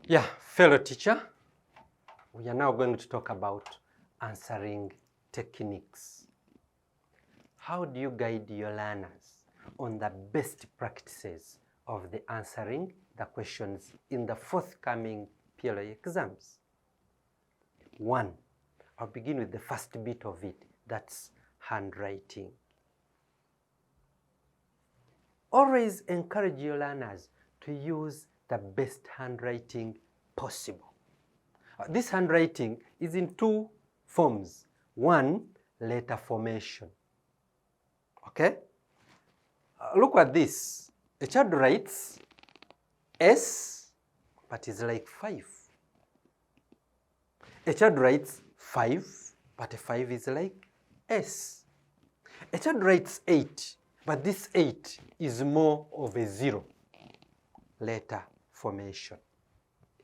Yeah, fellow teacher, we are now going to talk about answering techniques. How do you guide your learners on the best practices of the answering the questions in the forthcoming PLE exams? 1. I'll begin with the first bit of it, that's handwriting. Always encourage your learners to use the best handwriting possible. This handwriting is in two forms. One, letter formation. Okay? Look at this. A child writes S, but it's like 5. A child writes 5, but a 5 is like S. A child writes 8, but this 8 is more of a 0. Letter formation,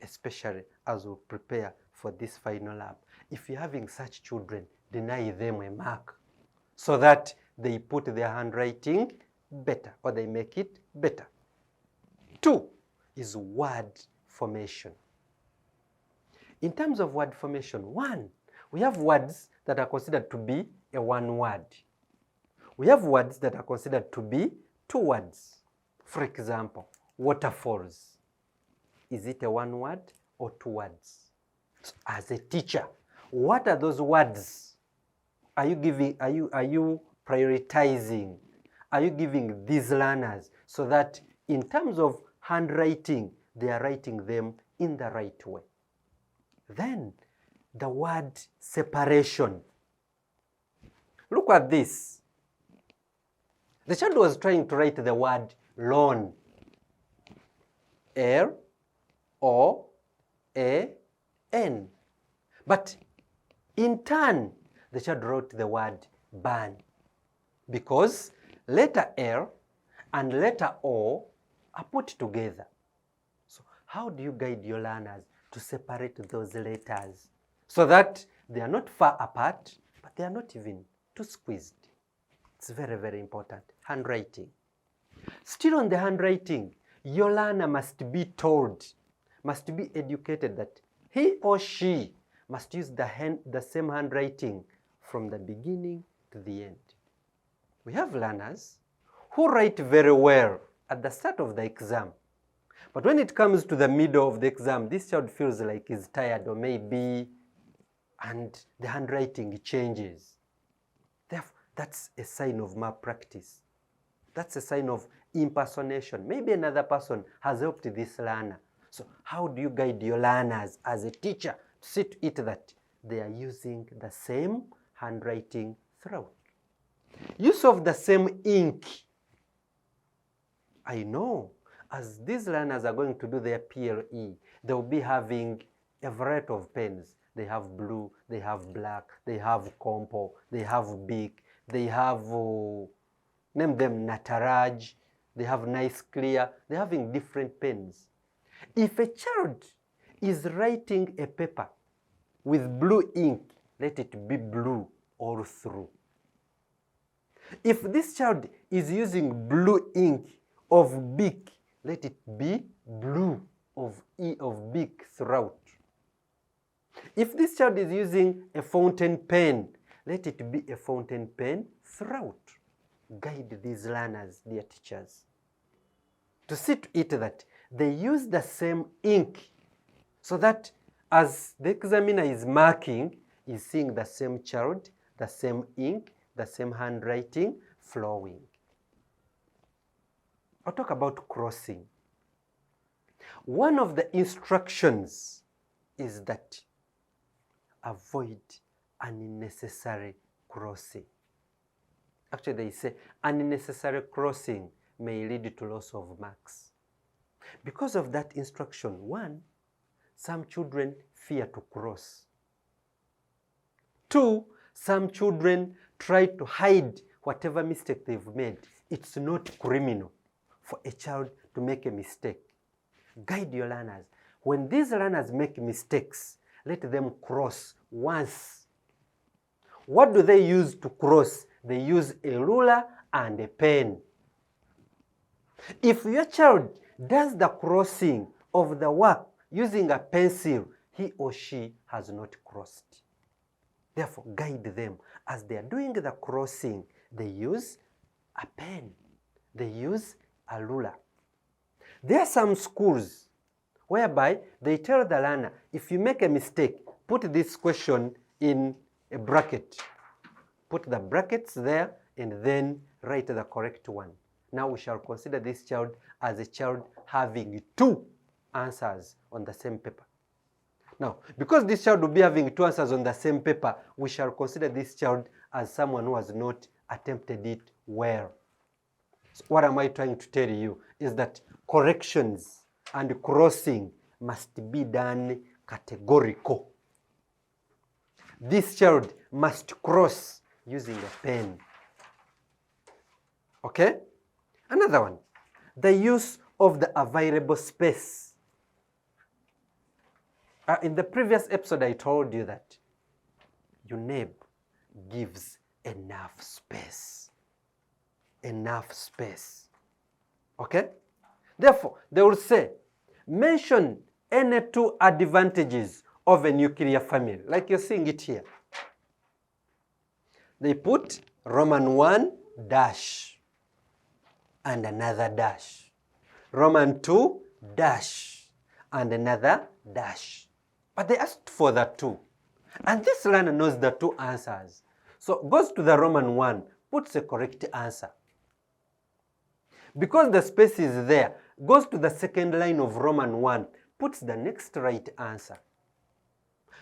especially as we prepare for this final lab. If you're having such children, deny them a mark so that they put their handwriting better or they make it better. 2 is word formation. In terms of word formation, 1, we have words that are considered to be a 1 word. We have words that are considered to be 2 words. For example, waterfalls. Is it a 1 word or 2 words? So as a teacher, what are those words? Are you prioritizing? Are you giving these learners so that in terms of handwriting, they are writing them in the right way? Then the word separation. Look at this. The child was trying to write the word lawn. L-O-A-N. But in turn, the child wrote the word ban because letter L and letter O are put together. So how do you guide your learners to separate those letters so that they are not far apart, but they are not even too squeezed? It's very, very important. Handwriting. Still on the handwriting, your learner must be told, must be educated that he or she must use the same handwriting from the beginning to the end. We have learners who write very well at the start of the exam. But when it comes to the middle of the exam, this child feels like he's tired or maybe, and the handwriting changes. Therefore, that's a sign of malpractice. That's a sign of impersonation. Maybe another person has helped this learner. So how do you guide your learners as a teacher to see to it that they are using the same handwriting throughout? Use of the same ink. I know as these learners are going to do their PLE, they will be having a variety of pens. They have blue, they have black, they have compo, they have Bic, they have, name them Nataraj, they have nice clear, they're having different pens. If a child is writing a paper with blue ink, let it be blue all through. If this child is using blue ink of Bic, let it be blue of Bic throughout. If this child is using a fountain pen, let it be a fountain pen throughout. Guide these learners, dear teachers, to see to it that they use the same ink so that as the examiner is marking, is seeing the same child, the same ink, the same handwriting flowing. I'll talk about crossing. One of the instructions is that avoid unnecessary crossing. Actually, they say unnecessary crossing may lead to loss of marks. Because of that instruction, 1, some children fear to cross. 2, some children try to hide whatever mistake they've made. It's not criminal for a child to make a mistake. Guide your learners. When these learners make mistakes, let them cross once. What do they use to cross? They use a ruler and a pen. If your child does the crossing of the work using a pencil he or she has not crossed. Therefore, guide them. As they are doing the crossing, they use a pen. They use a ruler. There are some schools whereby they tell the learner, if you make a mistake, put this question in a bracket. Put the brackets there and then write the correct one. Now we shall consider this child as a child having 2 answers on the same paper. Now, because this child will be having 2 answers on the same paper, we shall consider this child as someone who has not attempted it well. So what am I trying to tell you is that corrections and crossing must be done categorical. This child must cross using a pen. Okay? Another one, the use of the available space. In the previous episode, I told you that UNEB gives enough space. Enough space. Okay? Therefore, they will say, mention any 2 advantages of a nuclear family, like you're seeing it here. They put Roman 1 dash and another dash. Roman 2 dash and another dash. But they asked for the 2. And this learner knows the 2 answers. So goes to the Roman 1, puts the correct answer. Because the space is there, goes to the second line of Roman 1, puts the next right answer.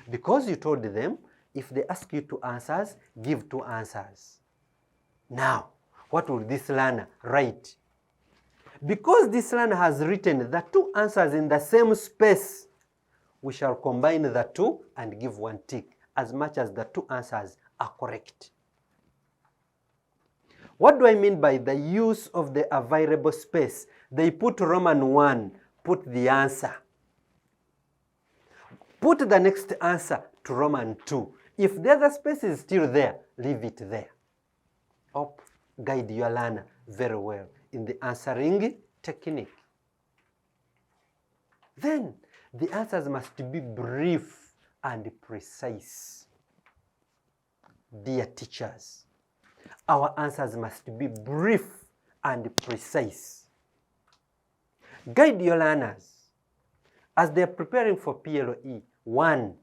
Because you told them, if they ask you 2 answers, give 2 answers. Now, what will this learner write? Because this learner has written the 2 answers in the same space, we shall combine the 2 and give 1 tick, as much as the 2 answers are correct. What do I mean by the use of the available space? They put Roman 1, put the answer. Put the next answer to Roman 2. If the other space is still there, leave it there. Hope guide your learner very well in the answering technique. Then, the answers must be brief and precise. Dear teachers, our answers must be brief and precise. Guide your learners as they are preparing for PLE. 1.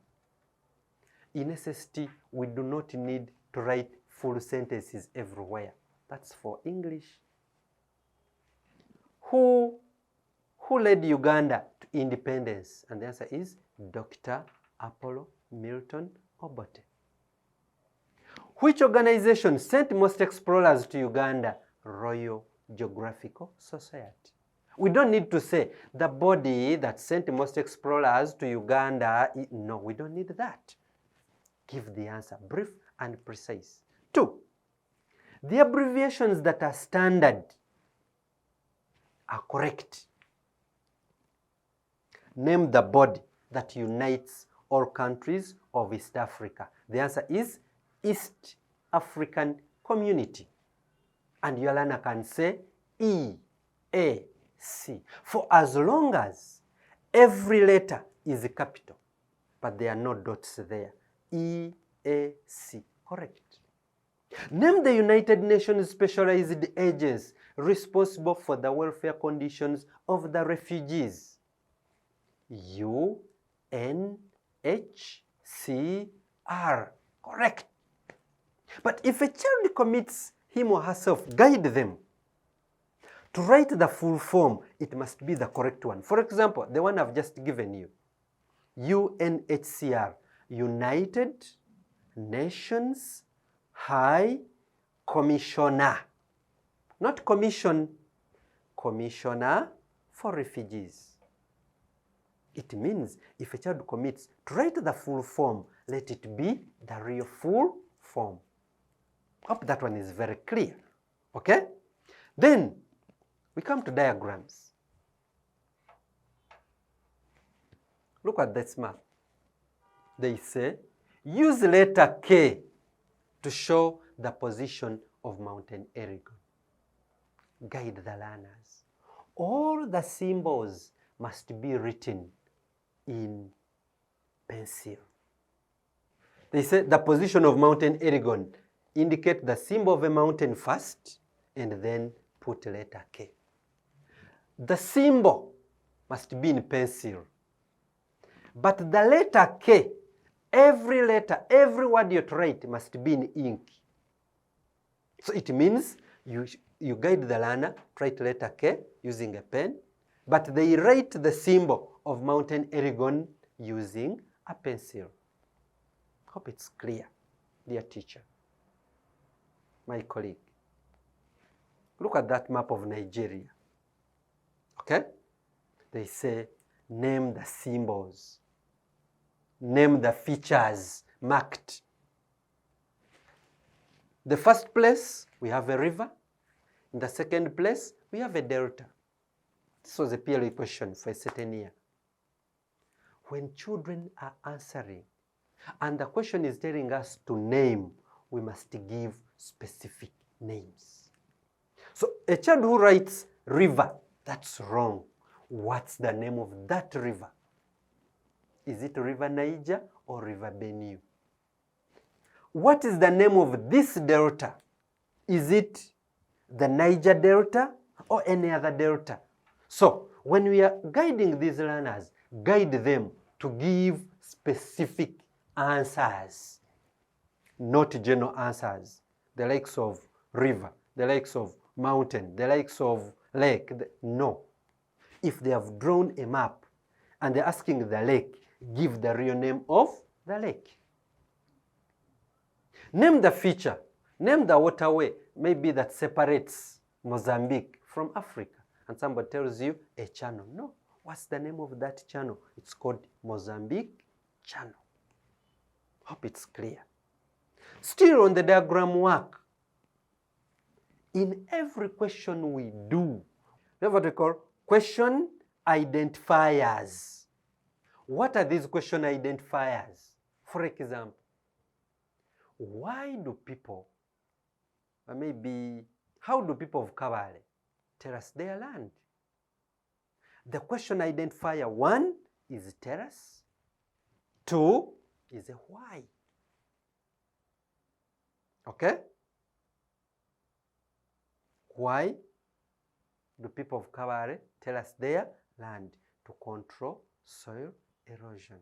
In SST, we do not need to write full sentences everywhere. That's for English. Who led Uganda to independence? And the answer is Dr. Apollo Milton Obote. Which organization sent most explorers to Uganda? Royal Geographical Society. We don't need to say the body that sent most explorers to Uganda. No, we don't need that. Give the answer brief and precise. 2. The abbreviations that are standard are correct. Name the body that unites all countries of East Africa. The answer is East African Community. And your learner can say EAC. For as long as every letter is a capital, but there are no dots there. EAC. Correct. Name the United Nations specialized agency responsible for the welfare conditions of the refugees. UNHCR. Correct. But if a child commits him or herself, guide them. To write the full form, it must be the correct one. For example, the one I've just given you. UNHCR, United Nations High Commissioner. Not commission, Commissioner for Refugees. It means if a child commits to write the full form, let it be the real full form. Hope that one is very clear. Okay? Then we come to diagrams. Look at this map. They say, use letter K to show the position of Mountain Elgon. Guide the learners. All the symbols must be written in pencil. They say the position of mountain Elgon. Indicate the symbol of a mountain first and then put letter K. The symbol must be in pencil. But the letter K, every letter, every word you write must be in ink. So it means you guide the learner, write letter K using a pen, but they write the symbol of mountain Elgon using a pencil. Hope it's clear, dear teacher, my colleague. Look at that map of Nigeria. Okay? They say, name the symbols. Name the features marked. The first place, we have a river. In the second place, we have a delta. This was a PLE question for a certain year. When children are answering, and the question is telling us to name, we must give specific names. So a child who writes river, that's wrong. What's the name of that river? Is it River Niger or River Benue? What is the name of this delta? Is it the Niger Delta or any other delta? So when we are guiding these learners, guide them to give specific answers, not general answers. The likes of river, the likes of mountain, the likes of lake. No. If they have drawn a map and they're asking the lake, give the real name of the lake. Name the feature, name the waterway, maybe that separates Mozambique from Africa. And somebody tells you a channel. No. What's the name of that channel? It's called Mozambique Channel. Hope it's clear. Still on the diagram work, in every question we do, we have what we call question identifiers. What are these question identifiers? For example, why do people, or maybe, how do people of Kabale tell us their land? The question identifier 1 is tell us, 2 is a why. Okay? Why do people of Kabale tell us their land? To control soil erosion.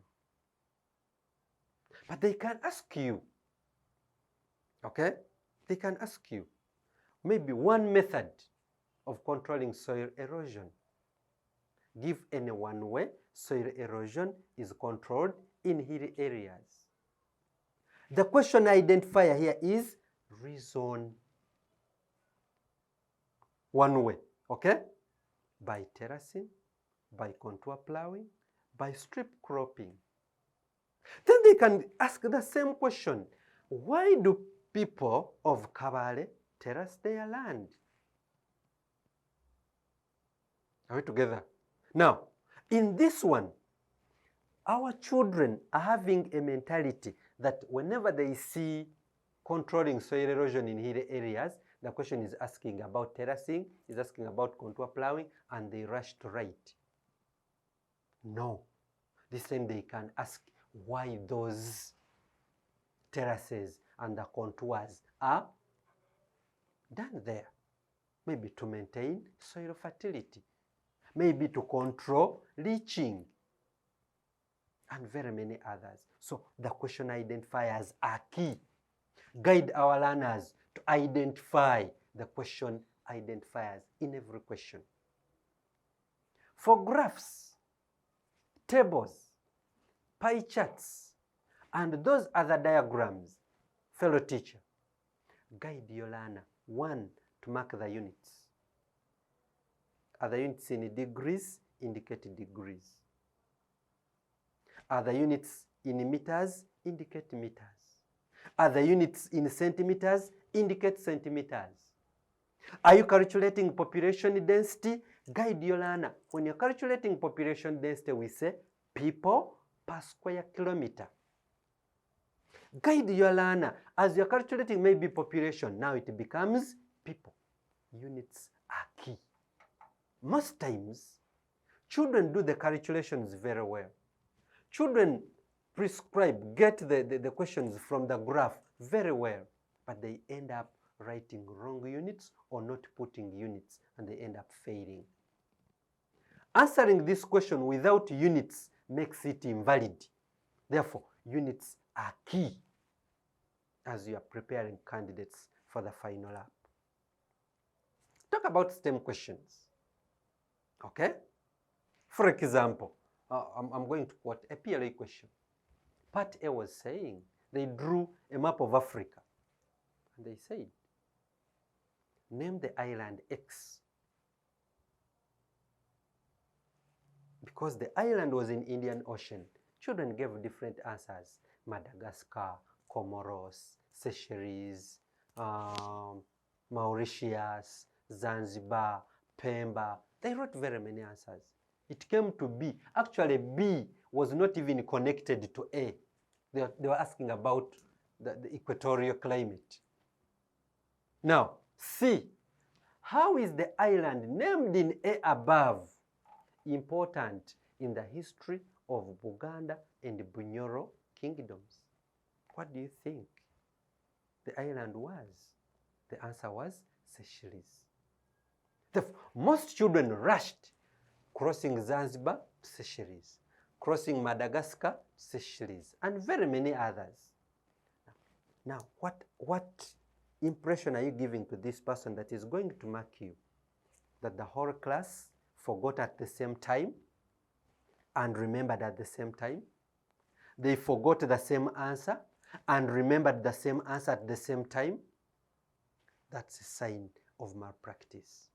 But they can ask you, okay? They can ask you maybe one method of controlling soil erosion. Give any one way soil erosion is controlled in hilly areas. The question identifier here is reason. One way, okay? By terracing, by contour plowing, by strip cropping. Then they can ask the same question. Why do people of Kabale terrace their land? Are we together? Now, in this one, our children are having a mentality that whenever they see controlling soil erosion in hilly areas, the question is asking about terracing, is asking about contour plowing, and they rush to write. No. This time they can ask why those terraces and the contours are done there. Maybe to maintain soil fertility, maybe to control leaching, and very many others. So the question identifiers are key. Guide our learners to identify the question identifiers in every question. For graphs, tables, pie charts, and those other diagrams, fellow teacher, guide your learner, 1, to mark the units. Other units in degrees indicate degrees. Other units in meters indicate meters. Other units in centimeters indicate centimeters. Are you calculating population density? Guide your learner. When you're calculating population density, we say people per square kilometer. Guide your learner. As you're calculating maybe population, now it becomes people. Units are key. Most times, children do the calculations very well. Children get the questions from the graph very well, but they end up writing wrong units or not putting units, and they end up failing. Answering this question without units makes it invalid. Therefore, units are key as you are preparing candidates for the final app. Talk about STEM questions. Okay? For example, I'm going to quote a PLE question. Part A was saying they drew a map of Africa. And they said, name the island X. Because the island was in Indian Ocean, children gave different answers. Madagascar, Comoros, Seychelles, Mauritius, Zanzibar, Pemba. They wrote very many answers. It came to B. Actually, B was not even connected to A. They were asking about the equatorial climate. Now, C. How is the island named in A above important in the history of Buganda and Bunyoro kingdoms? What do you think the island was? The answer was Seychelles. Most children rushed, crossing Zanzibar to Seychelles, crossing Madagascar to Seychelles, and very many others. Now, what impression are you giving to this person that is going to mark you? That the whole class forgot at the same time and remembered at the same time? They forgot the same answer and remembered the same answer at the same time? That's a sign of malpractice.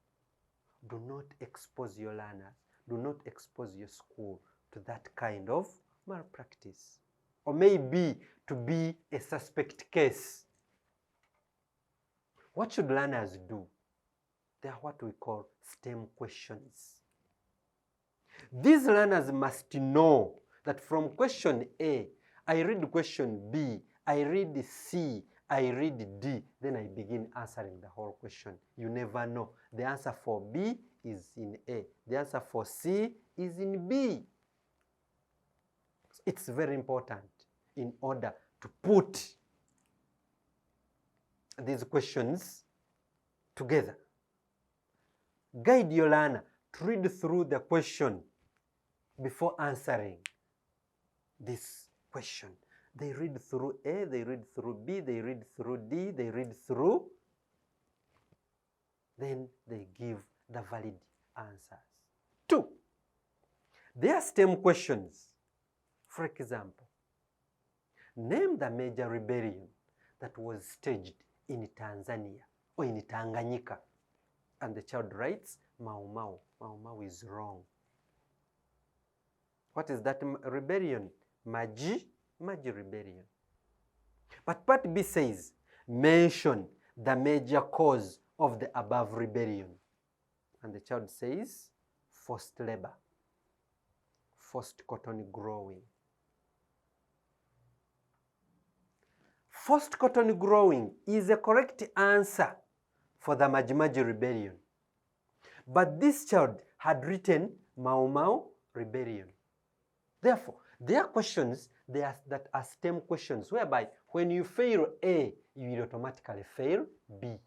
Do not expose your learners, do not expose your school to that kind of malpractice. Or maybe to be a suspect case. What should learners do? They are what we call STEM questions. These learners must know that from question A, I read question B, I read C, I read D, then I begin answering the whole question. You never know. The answer for B is in A. The answer for C is in B. It's very important in order to put these questions together. Guide your learner to read through the question before answering this question. They read through A, they read through B, they read through D, they read through, then they give the valid answers. 2, there are STEM questions. For example, name the major rebellion that was staged in Tanzania or in Tanganyika. And the child writes, Mau Mau. Mau Mau is wrong. What is that rebellion? Maji rebellion. But part B says, mention the major cause of the above rebellion. And the child says, forced labor, forced cotton growing. Forced cotton growing is a correct answer for the Maji rebellion. But this child had written Mau Mau rebellion. Therefore, there are questions that are STEM questions, whereby when you fail A, you will automatically fail B.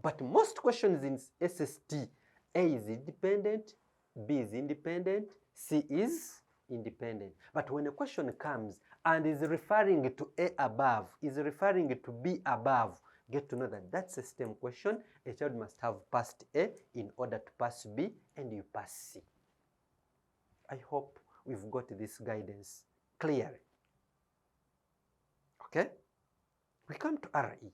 But most questions in SST, A is independent, B is independent, C is independent. But when a question comes and is referring to A above, is referring to B above, get to know that that's a STEM question. A child must have passed A in order to pass B, and you pass C. I hope we've got this guidance clearly. Okay? We come to RE.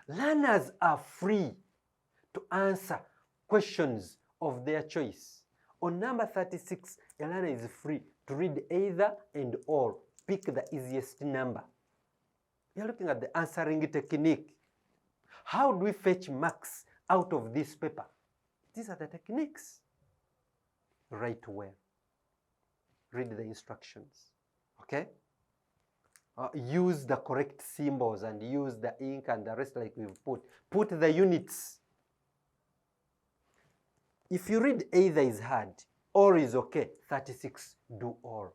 Learners are free to answer questions of their choice. On number 36, a learner is free to read either and or. Pick the easiest number. You're looking at the answering technique. How do we fetch marks out of this paper? These are the techniques. Write well. Read the instructions. Okay? Use the correct symbols and use the ink and the rest like we've put. Put the units. If you read either is hard Or is okay. 36, do or.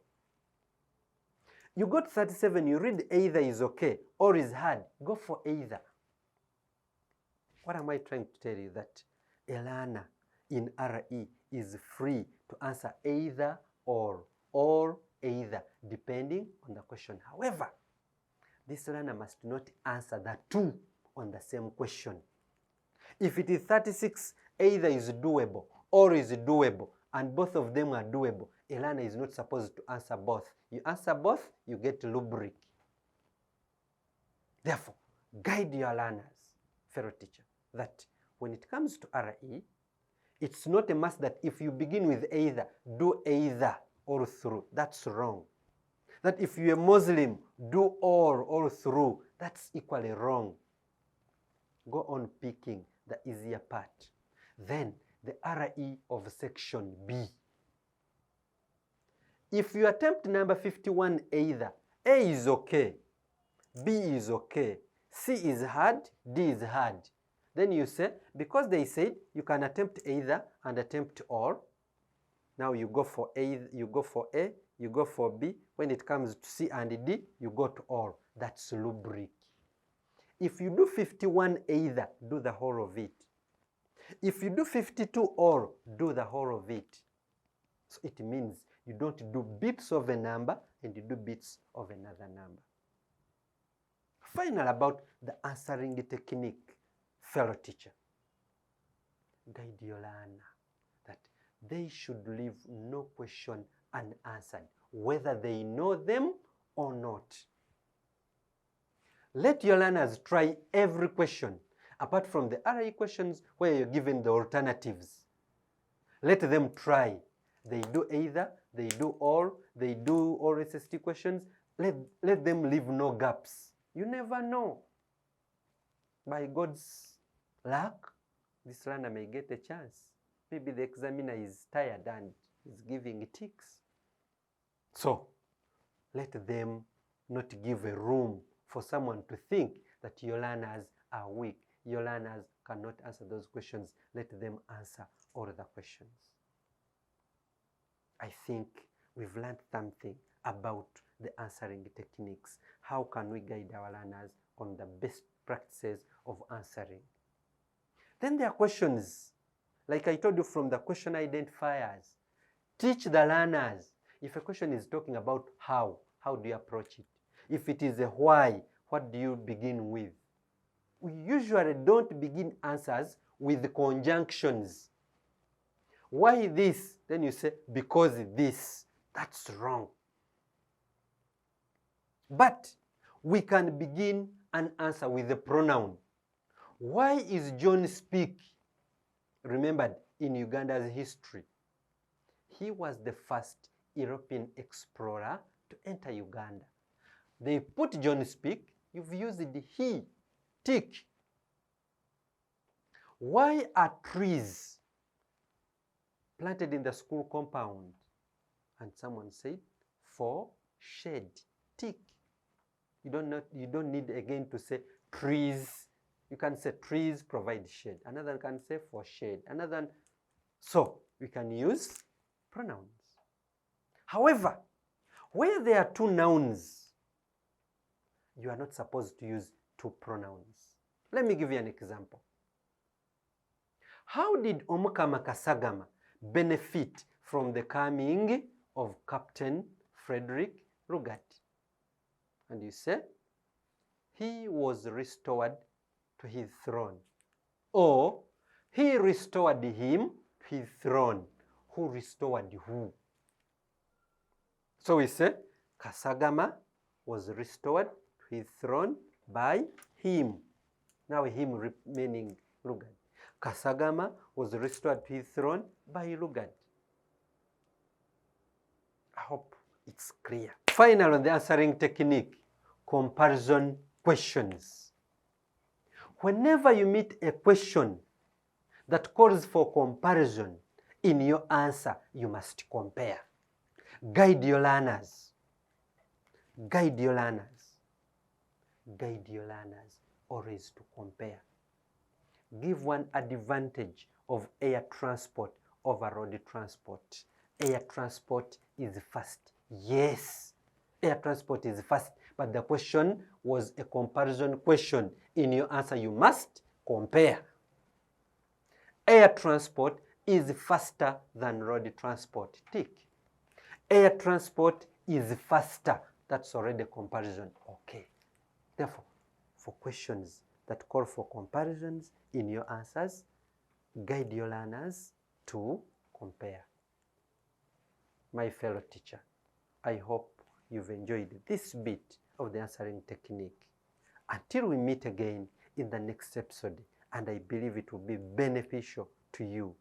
You got 37, you read either is okay or is hard. Go for either. What am I trying to tell you? That a learner in RE is free to answer either or either, depending on the question. However, this learner must not answer the two on the same question. If it is 36, either is doable or is doable, and both of them are doable, a learner is not supposed to answer both. You answer both, you get rubric. Therefore, guide your learners, fellow teacher, that when it comes to RE, it's not a must that if you begin with either, do either or through. That's wrong. That if you're a Muslim, do or through. That's equally wrong. Go on picking the easier part. Then the RE of section B. If you attempt number 51 either, A is okay, B is okay, C is hard, D is hard. Then you say, because they said you can attempt either and attempt or, now you go for A, you go for A, you go for B. When it comes to C and D, you go to or. That's rubric. If you do 51 either, do the whole of it. If you do 52 or, do the whole of it. So it means you don't do bits of a number and you do bits of another number. Final about the answering technique, fellow teacher. Guide your learner that they should leave no question unanswered, whether they know them or not. Let your learners try every question, apart from the RE questions where you're given the alternatives. Let them try. They do either, they do all, they do all SST questions. Let them leave no gaps. You never know. By God's luck, this learner may get a chance. Maybe the examiner is tired and is giving ticks. So, let them not give a room for someone to think that your learners are weak. Your learners cannot answer those questions. Let them answer all the questions. I think we've learned something about the answering techniques. How can we guide our learners on the best practices of answering? Then there are questions, like I told you, from the question identifiers. Teach the learners. If a question is talking about how do you approach it? If it is a why, what do you begin with? We usually don't begin answers with conjunctions. Why this? Then you say, because this. That's wrong. But we can begin an answer with a pronoun. Why is John Speke remembered in Uganda's history? He was the first European explorer to enter Uganda. They put John Speke, you've used the he, tick. Why are trees planted in the school compound? And someone said, for shade, tick. You don't need again to say trees. You can say trees provide shade. Another can say for shade. Another, so we can use pronouns. However, where there are two nouns, you are not supposed to use two pronouns. Let me give you an example. How did Omukama Kasagama benefit from the coming of Captain Frederick Rugat? And you say, he was restored to his throne. Or, he restored him to his throne. Who restored who? So we say, Kasagama was restored to his throne by him. Now him meaning Rugat. Kasagama was restored to his throne by Rugat. I hope it's clear. Final on the answering technique, comparison questions. Whenever you meet a question that calls for comparison in your answer, you must compare. Guide your learners. Guide your learners. Guide your learners always to compare. Give one advantage of air transport over road transport. air transport is fast. Yes, air transport is fast, but the question was a comparison question. In your answer, you must compare. Air transport is faster than road transport. Tick. Air transport is faster. That's already a comparison. Okay. Therefore, for questions that call for comparisons in your answers, guide your learners to compare. My fellow teacher, I hope you've enjoyed this bit of the answering technique. Until we meet again in the next episode, and I believe it will be beneficial to you.